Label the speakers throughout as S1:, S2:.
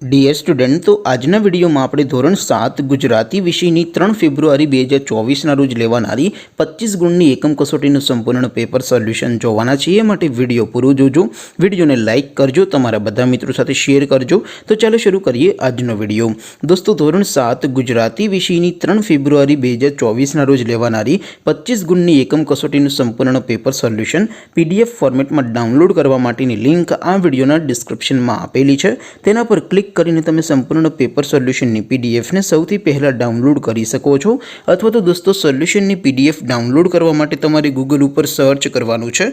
S1: Dear student, તો આજના વિડીયોમાં આપણે ધોરણ 7 ગુજરાતી વિષયની 3 ફેબ્રુઆરી 2024ના રોજ લેવાનારી 25 ગુણની એકમ કસોટીનું સંપૂર્ણ પેપર સોલ્યુશન જોવાના છીએ। માટે વિડીયો પૂરો જોજો, વિડીયોને લાઇક કરજો, તમારા બધા મિત્રો સાથે શેર કરજો। તો ચાલો શરૂ કરીએ આજનો વિડીયો। દોસ્તો, ધોરણ 7 ગુજરાતી વિષયની 3 ફેબ્રુઆરી 2024ના રોજ લેવાનારી 25 ગુણની એકમ કસોટીનું સંપૂર્ણ પેપર સોલ્યુશન PDF ફોર્મેટમાં ડાઉનલોડ કરવા માટેની લિંક આ વિડીયોના ડિસ્ક્રિપ્શનમાં આપેલી છે। તેના પર ક્લિક કરીને તમે સંપૂર્ણ પેપર સોલ્યુશનની PDF ને સૌથી પહેલાં ડાઉનલોડ કરી શકો છો। અથવા તો દોસ્તો, સોલ્યુશનની PDF ડાઉનલોડ કરવા માટે તમારે ગૂગલ ઉપર સર્ચ કરવાનું છે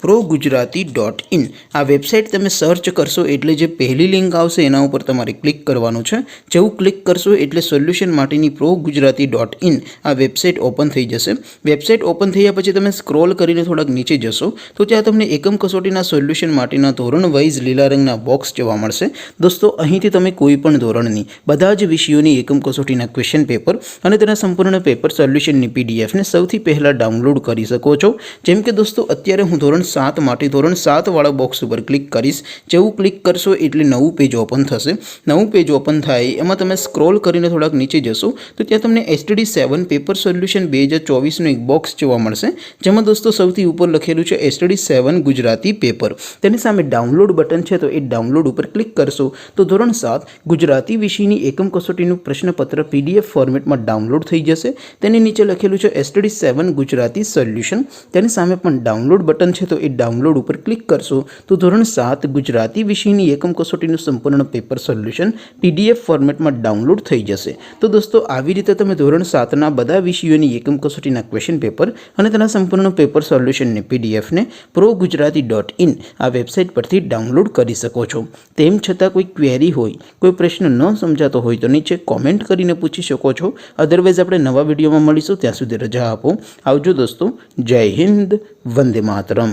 S1: progujarati.in। આ વેબસાઇટ તમે સર્ચ કરશો એટલે જે પહેલી લિંક આવશે એના ઉપર તમારે ક્લિક કરવાનું છે। જેવું ક્લિક કરશો એટલે સોલ્યુશન માટેની progujarati.in આ વેબસાઇટ ઓપન થઈ જશે। વેબસાઇટ ઓપન થયા પછી તમે સ્ક્રોલ કરીને થોડાક નીચે જશો તો ત્યાં તમને એકમ કસોટીના સોલ્યુશન માટેના ધોરણ વાઇઝ લીલા રંગના બોક્સ જોવા મળશે। દોસ્તો, અહીંથી તમે કોઈ પણ ધોરણની બધા જ વિષયોની એકમ કસોટીના ક્વેશ્ચન પેપર અને તેના સંપૂર્ણ પેપર સોલ્યુશનની PDF ને સૌથી પહેલાં ડાઉનલોડ કરી શકો છો। જેમ કે દોસ્તો, અત્યારે હું ધોરણ 7 માટે ધોરણ 7 વાળા બોક્સ ઉપર ક્લિક કરીશ। જેવું ક્લિક કરશો એટલે નવું પેજ ઓપન થશે। નવું પેજ ઓપન થાય એમાં તમે સ્ક્રોલ કરીને થોડાક નીચે જશો તો ત્યાં તમને STD7 પેપર સોલ્યુશન 2024નું એક બોક્સ જોવા મળશે, જેમાં દોસ્તો સૌથી ઉપર લખેલું છે STD7 ગુજરાતી પેપર। તેની સામે ડાઉનલોડ બટન છે, તો એ ડાઉનલોડ ઉપર ક્લિક કરશો તો ધોરણ 7 ગુજરાતી વિષયની એકમ કસોટીનું પ્રશ્નપત્ર PDF ફોર્મેટમાં ડાઉનલોડ થઈ જશે। તેની નીચે લખેલું છે STD7 ગુજરાતી સોલ્યુશન। તેની સામે પણ ડાઉનલોડ બટન છે, તો એ ડાઉનલોડ ઉપર ક્લિક કરશો તો ધોરણ 7 ગુજરાતી વિષયની એકમ કસોટીનું સંપૂર્ણ પેપર સોલ્યુશન PDF ફોર્મેટમાં ડાઉનલોડ થઈ જશે। તો દોસ્તો, આવી રીતે તમે ધોરણ 7ના બધા વિષયોની એકમ કસોટીના ક્વેશ્ચન પેપર અને તેના સંપૂર્ણ પેપર સોલ્યુશનની PDF ને progujarati.in આ વેબસાઇટ પરથી ડાઉનલોડ કરી શકો છો। તેમ છતાં કોઈ ક્વેરી હોય, કોઈ પ્રશ્ન ન સમજાતો હોય તો નીચે કોમેન્ટ કરીને પૂછી શકો છો। અધરવાઇઝ આપણે નવા વિડીયોમાં મળીશું, ત્યાં સુધી રજા આપો। આવજો દોસ્તો, જય હિન્દ, વંદે માતરમ।